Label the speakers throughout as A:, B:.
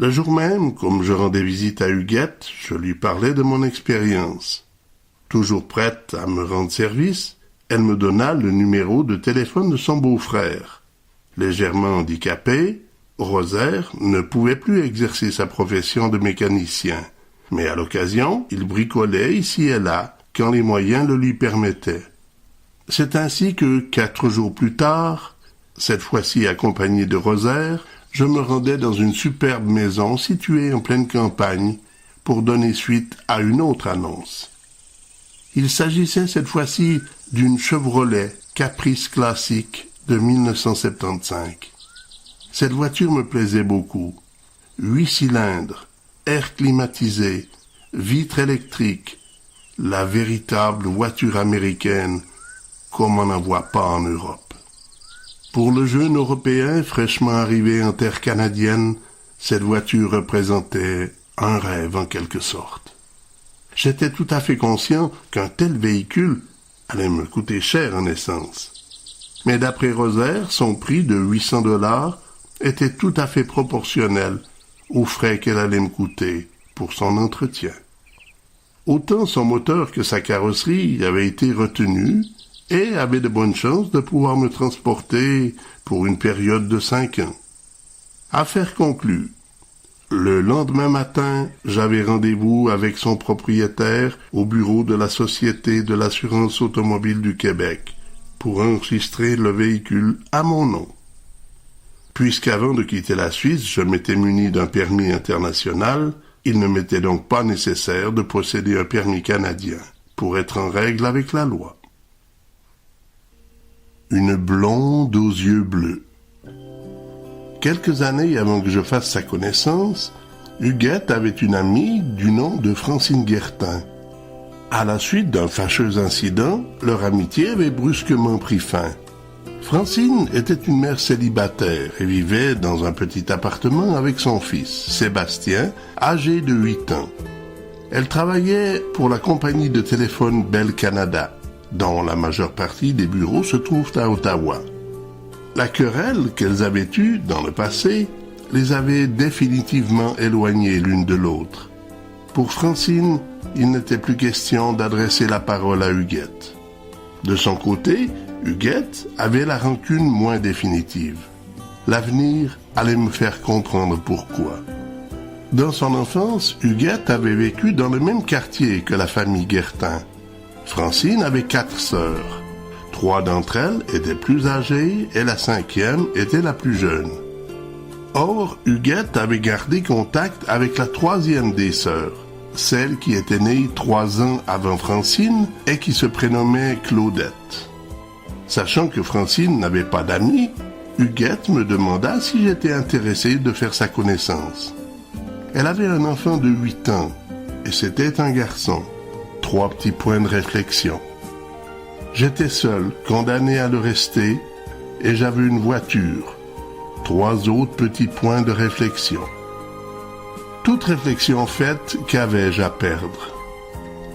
A: Le jour même, comme je rendais visite à Huguette, je lui parlais de mon expérience. Toujours prête à me rendre service, elle me donna le numéro de téléphone de son beau-frère. Légèrement handicapé, Rosaire ne pouvait plus exercer sa profession de mécanicien, mais à l'occasion, il bricolait ici et là, quand les moyens le lui permettaient. C'est ainsi que, 4 jours plus tard, cette fois-ci accompagné de Rosaire, je me rendais dans une superbe maison située en pleine campagne pour donner suite à une autre annonce. Il s'agissait cette fois-ci d'une Chevrolet Caprice classique de 1975. Cette voiture me plaisait beaucoup. 8 cylindres, air climatisé, vitres électriques, la véritable voiture américaine comme on n'en voit pas en Europe. Pour le jeune Européen fraîchement arrivé en terre canadienne, cette voiture représentait un rêve en quelque sorte. J'étais tout à fait conscient qu'un tel véhicule allait me coûter cher en essence. Mais d'après Rosaire, son prix de 800 $ était tout à fait proportionnel aux frais qu'elle allait me coûter pour son entretien. Autant son moteur que sa carrosserie avaient été retenus et avait de bonnes chances de pouvoir me transporter pour une période de 5 ans. Affaire conclue. Le lendemain matin, j'avais rendez-vous avec son propriétaire au bureau de la Société de l'assurance automobile du Québec pour enregistrer le véhicule à mon nom. Puisqu'avant de quitter la Suisse, je m'étais muni d'un permis international, il ne m'était donc pas nécessaire de posséder un permis canadien pour être en règle avec la loi. Une blonde aux yeux bleus. Quelques années avant que je fasse sa connaissance, Huguette avait une amie du nom de Francine Guertin. À la suite d'un fâcheux incident, leur amitié avait brusquement pris fin. Francine était une mère célibataire et vivait dans un petit appartement avec son fils, Sébastien, âgé de 8 ans. Elle travaillait pour la compagnie de téléphone Bell Canada, dont la majeure partie des bureaux se trouvent à Ottawa. La querelle qu'elles avaient eue dans le passé les avait définitivement éloignées l'une de l'autre. Pour Francine, il n'était plus question d'adresser la parole à Huguette. De son côté, Huguette avait la rancune moins définitive. L'avenir allait me faire comprendre pourquoi. Dans son enfance, Huguette avait vécu dans le même quartier que la famille Guertin. Francine avait 4 sœurs. 3 d'entre elles étaient plus âgées et la 5e était la plus jeune. Or, Huguette avait gardé contact avec la 3e des sœurs, celle qui était née 3 ans avant Francine et qui se prénommait Claudette. Sachant que Francine n'avait pas d'amis, Huguette me demanda si j'étais intéressé de faire sa connaissance. Elle avait un enfant de 8 ans et c'était un garçon. 3 petits points de réflexion. J'étais seul, condamné à le rester, et j'avais une voiture. 3 autres petits points de réflexion. Toute réflexion faite, qu'avais-je à perdre?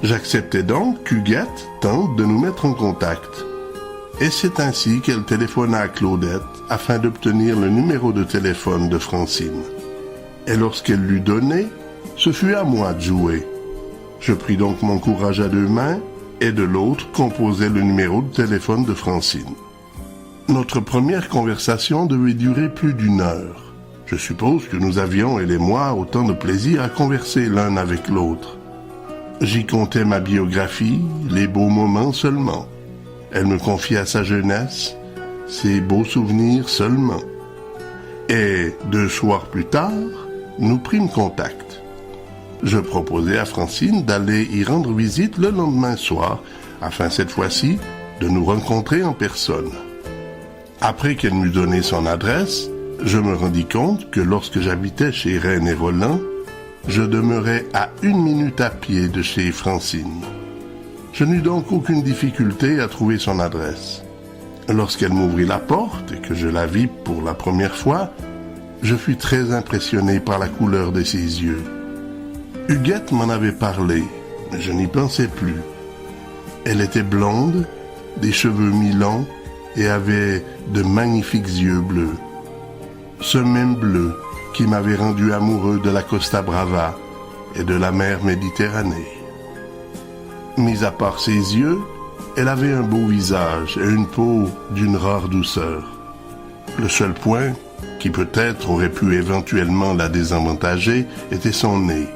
A: J'acceptais donc qu'Huguette tente de nous mettre en contact. Et c'est ainsi qu'elle téléphona à Claudette afin d'obtenir le numéro de téléphone de Francine. Et lorsqu'elle l'eut donné, ce fut à moi de jouer. Je pris donc mon courage à 2 mains et de l'autre composai le numéro de téléphone de Francine. Notre première conversation devait durer plus d'1 heure. Je suppose que nous avions, elle et moi, autant de plaisir à converser l'un avec l'autre. J'y comptais ma biographie, les beaux moments seulement. Elle me confia sa jeunesse, ses beaux souvenirs seulement. Et 2 soirs plus tard, nous prîmes contact. Je proposai à Francine d'aller y rendre visite le lendemain soir, afin cette fois-ci de nous rencontrer en personne. Après qu'elle m'eut donné son adresse, je me rendis compte que lorsque j'habitais chez Reine et Roland, je demeurais à 1 minute à pied de chez Francine. Je n'eus donc aucune difficulté à trouver son adresse. Lorsqu'elle m'ouvrit la porte et que je la vis pour la première fois, je fus très impressionné par la couleur de ses yeux. Huguette m'en avait parlé, mais je n'y pensais plus. Elle était blonde, des cheveux mi-longs et avait de magnifiques yeux bleus. Ce même bleu qui m'avait rendu amoureux de la Costa Brava et de la mer Méditerranée. Mis à part ses yeux, elle avait un beau visage et une peau d'une rare douceur. Le seul point qui peut-être aurait pu éventuellement la désavantager était son nez.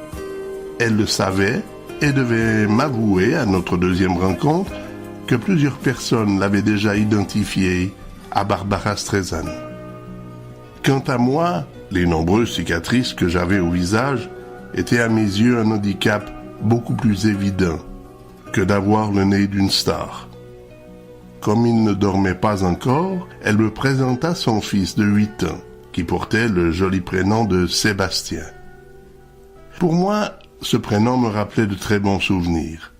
A: Elle le savait et devait m'avouer à notre deuxième rencontre que plusieurs personnes l'avaient déjà identifiée à Barbara Streisand. Quant à moi, les nombreuses cicatrices que j'avais au visage étaient à mes yeux un handicap beaucoup plus évident que d'avoir le nez d'une star. Comme il ne dormait pas encore, elle me présenta son fils de 8 ans, qui portait le joli prénom de Sébastien. Pour moi, ce prénom me rappelait de très bons souvenirs.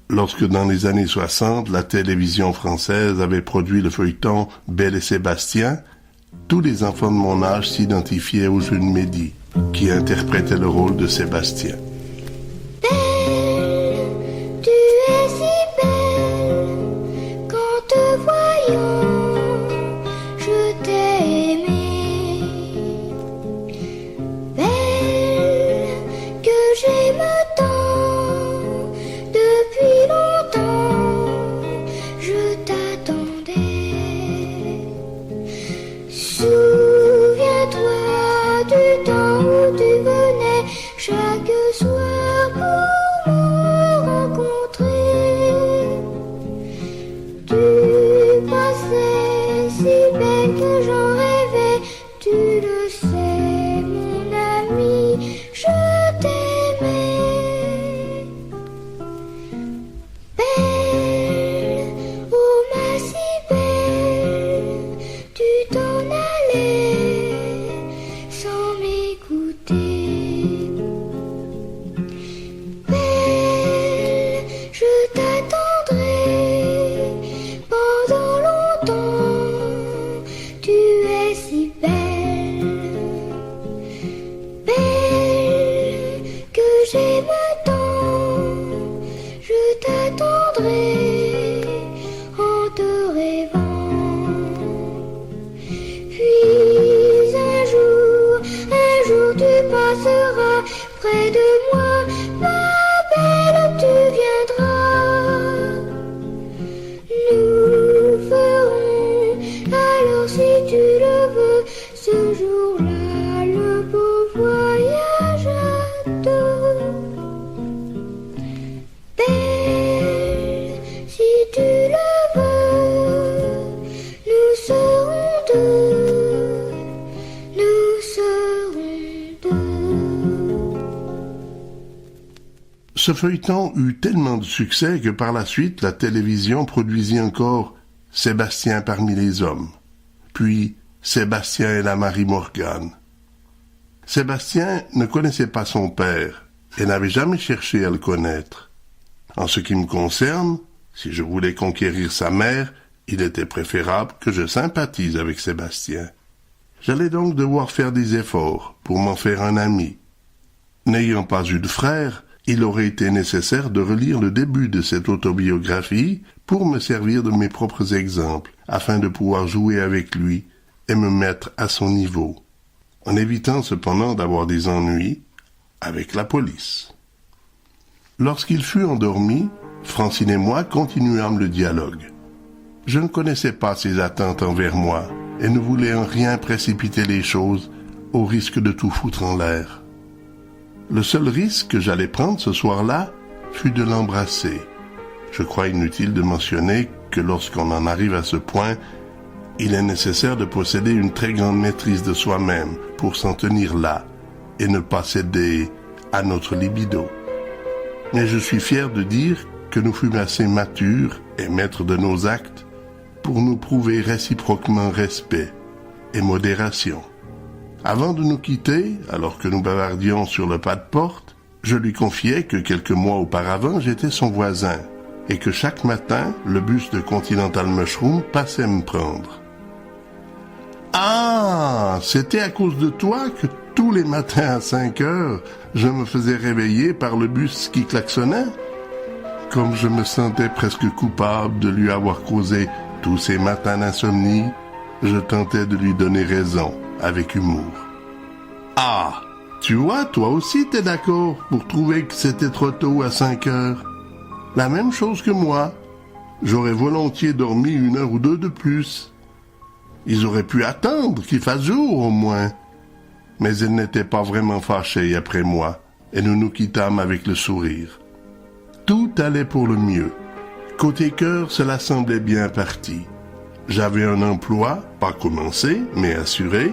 A: Lorsque dans les années 60, la télévision française avait produit le feuilleton Belle et Sébastien, tous les enfants de mon âge s'identifiaient au jeune Mehdi, qui interprétait le rôle de Sébastien. Ce feuilleton eut tellement de succès que par la suite, la télévision produisit encore Sébastien parmi les hommes, puis Sébastien et la Marie Morgane. Sébastien ne connaissait pas son père et n'avait jamais cherché à le connaître. En ce qui me concerne, si je voulais conquérir sa mère, il était préférable que je sympathise avec Sébastien. J'allais donc devoir faire des efforts pour m'en faire un ami. N'ayant pas eu de frère, il aurait été nécessaire de relire le début de cette autobiographie pour me servir de mes propres exemples, afin de pouvoir jouer avec lui et me mettre à son niveau, en évitant cependant d'avoir des ennuis avec la police. Lorsqu'il fut endormi, Francine et moi continuâmes le dialogue. Je ne connaissais pas ses attentes envers moi et ne voulais en rien précipiter les choses au risque de tout foutre en l'air. Le seul risque que j'allais prendre ce soir-là fut de l'embrasser. Je crois inutile de mentionner que lorsqu'on en arrive à ce point, il est nécessaire de posséder une très grande maîtrise de soi-même pour s'en tenir là et ne pas céder à notre libido. Mais je suis fier de dire que nous fûmes assez matures et maîtres de nos actes pour nous prouver réciproquement respect et modération. Avant de nous quitter, alors que nous bavardions sur le pas de porte, je lui confiai que quelques mois auparavant, j'étais son voisin et que chaque matin, le bus de Continental Mushroom passait me prendre. « Ah, c'était à cause de toi que tous les matins à 5 heures, je me faisais réveiller par le bus qui klaxonnait ?» Comme je me sentais presque coupable de lui avoir causé tous ces matins d'insomnie, je tentais de lui donner raison avec humour. Ah, tu vois, toi aussi t'es d'accord pour trouver que c'était trop tôt à 5 heures. La même chose que moi. J'aurais volontiers dormi 1 heure ou 2 de plus. Ils auraient pu attendre qu'il fasse jour au moins. Mais ils n'étaient pas vraiment fâchés après moi, et nous nous quittâmes avec le sourire. Tout allait pour le mieux. Côté cœur, cela semblait bien parti. J'avais un emploi, pas commencé, mais assuré,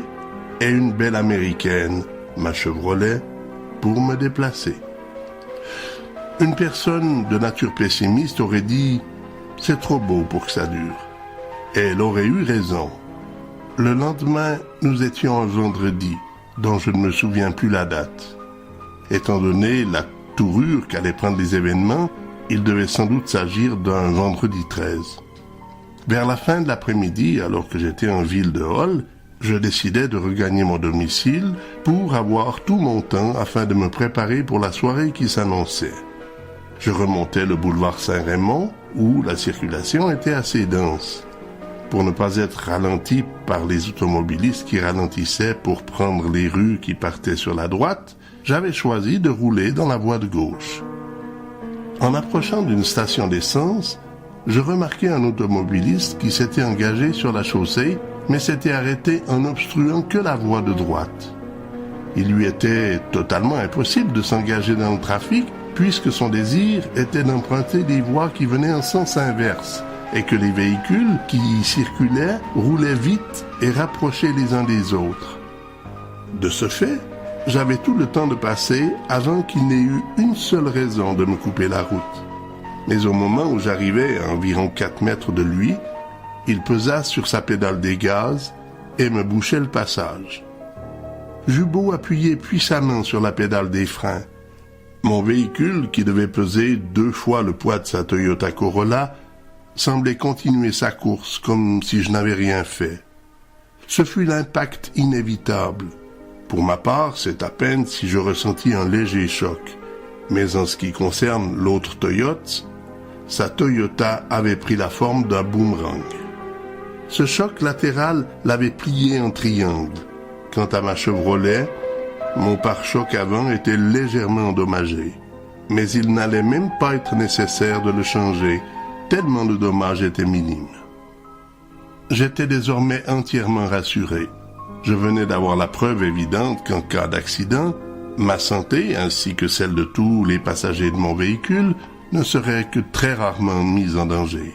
A: et une belle américaine, ma Chevrolet, pour me déplacer. Une personne de nature pessimiste aurait dit « c'est trop beau pour que ça dure ». Et elle aurait eu raison. Le lendemain, nous étions un vendredi, dont je ne me souviens plus la date. Étant donné la tournure qu'allaient prendre les événements, il devait sans doute s'agir d'un vendredi 13. Vers la fin de l'après-midi, alors que j'étais en ville de Hall, je décidai de regagner mon domicile pour avoir tout mon temps afin de me préparer pour la soirée qui s'annonçait. Je remontais le boulevard Saint-Raymond, où la circulation était assez dense. Pour ne pas être ralenti par les automobilistes qui ralentissaient pour prendre les rues qui partaient sur la droite, j'avais choisi de rouler dans la voie de gauche. En approchant d'une station d'essence, je remarquai un automobiliste qui s'était engagé sur la chaussée, mais s'était arrêté en n'obstruant que la voie de droite. Il lui était totalement impossible de s'engager dans le trafic, puisque son désir était d'emprunter des voies qui venaient en sens inverse, et que les véhicules qui y circulaient roulaient vite et rapprochaient les uns des autres. De ce fait, j'avais tout le temps de passer avant qu'il n'ait eu une seule raison de me couper la route. Mais au moment où j'arrivais à environ 4 mètres de lui, il pesa sur sa pédale des gaz et me bouchait le passage. J'eus beau appuyer puissamment sur la pédale des freins. Mon véhicule, qui devait peser 2 fois le poids de sa Toyota Corolla, semblait continuer sa course comme si je n'avais rien fait. Ce fut l'impact inévitable. Pour ma part, c'est à peine si je ressentis un léger choc. Mais en ce qui concerne l'autre Toyota, sa Toyota avait pris la forme d'un boomerang. Ce choc latéral l'avait plié en triangle. Quant à ma Chevrolet, mon pare-choc avant était légèrement endommagé. Mais il n'allait même pas être nécessaire de le changer, tellement le dommage était minime. J'étais désormais entièrement rassuré. Je venais d'avoir la preuve évidente qu'en cas d'accident, ma santé, ainsi que celle de tous les passagers de mon véhicule, ne serait que très rarement mise en danger.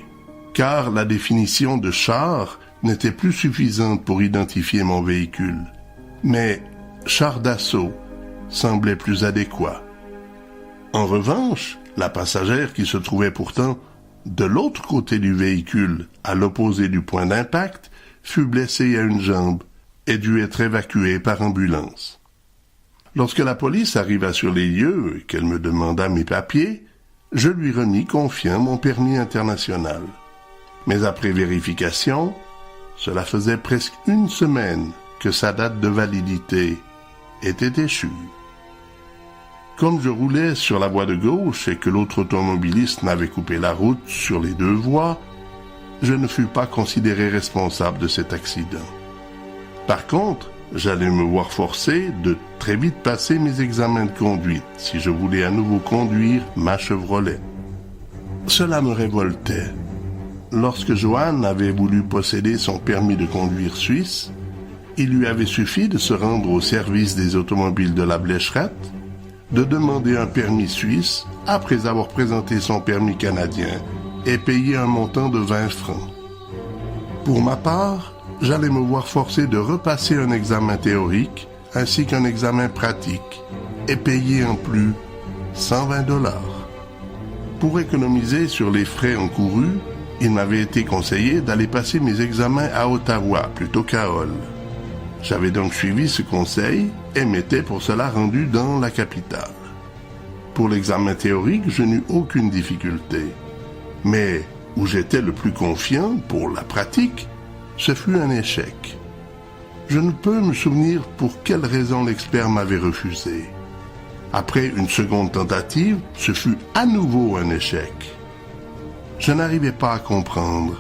A: Car la définition de char n'était plus suffisante pour identifier mon véhicule. Mais char d'assaut semblait plus adéquat. En revanche, la passagère qui se trouvait pourtant de l'autre côté du véhicule, à l'opposé du point d'impact, fut blessée à une jambe et dut être évacuée par ambulance. Lorsque la police arriva sur les lieux et qu'elle me demanda mes papiers, je lui remis confiant mon permis international. Mais après vérification, cela faisait presque 1 semaine que sa date de validité était échue. Comme je roulais sur la voie de gauche et que l'autre automobiliste m'avait coupé la route sur les 2 voies, je ne fus pas considéré responsable de cet accident. Par contre, j'allais me voir forcé de très vite passer mes examens de conduite si je voulais à nouveau conduire ma Chevrolet. Cela me révoltait. Lorsque Johan avait voulu posséder son permis de conduire suisse, il lui avait suffi de se rendre au service des automobiles de la Blécherette, de demander un permis suisse après avoir présenté son permis canadien et payer un montant de 20 francs. Pour ma part, j'allais me voir forcé de repasser un examen théorique ainsi qu'un examen pratique et payer en plus 120 $. Pour économiser sur les frais encourus, il m'avait été conseillé d'aller passer mes examens à Ottawa plutôt qu'à Hall. J'avais donc suivi ce conseil et m'étais pour cela rendu dans la capitale. Pour l'examen théorique, je n'eus aucune difficulté. Mais où j'étais le plus confiant pour la pratique, ce fut un échec. Je ne peux me souvenir pour quelle raison l'expert m'avait refusé. Après une seconde tentative, ce fut à nouveau un échec. Je n'arrivais pas à comprendre.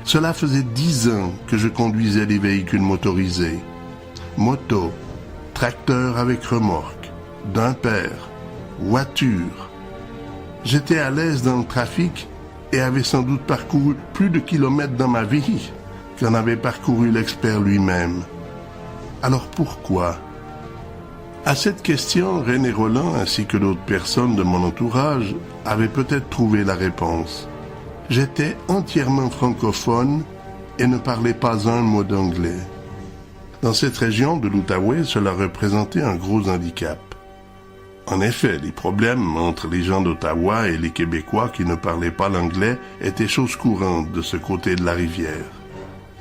A: Cela faisait 10 ans que je conduisais des véhicules motorisés. Moto, tracteur avec remorque, d'un père, voiture. J'étais à l'aise dans le trafic et avais sans doute parcouru plus de kilomètres dans ma vie qu'en avait parcouru l'expert lui-même. Alors pourquoi? À cette question, René Roland ainsi que d'autres personnes de mon entourage avaient peut-être trouvé la réponse. J'étais entièrement francophone et ne parlais pas un mot d'anglais. Dans cette région de l'Outaouais, cela représentait un gros handicap. En effet, les problèmes entre les gens d'Ottawa et les Québécois qui ne parlaient pas l'anglais étaient chose courante de ce côté de la rivière.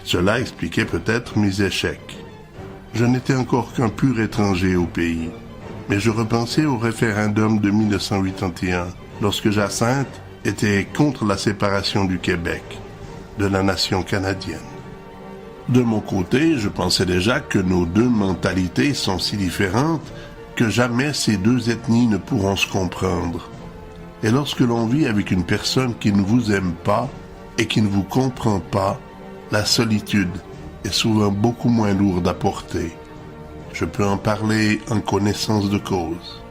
A: Cela expliquait peut-être mes échecs. Je n'étais encore qu'un pur étranger au pays, mais je repensais au référendum de 1981, lorsque Jacinthe était contre la séparation du Québec de la nation canadienne. De mon côté, je pensais déjà que nos deux mentalités sont si différentes que jamais ces deux ethnies ne pourront se comprendre. Et lorsque l'on vit avec une personne qui ne vous aime pas et qui ne vous comprend pas, la solitude est souvent beaucoup moins lourde à porter. Je peux en parler en connaissance de cause.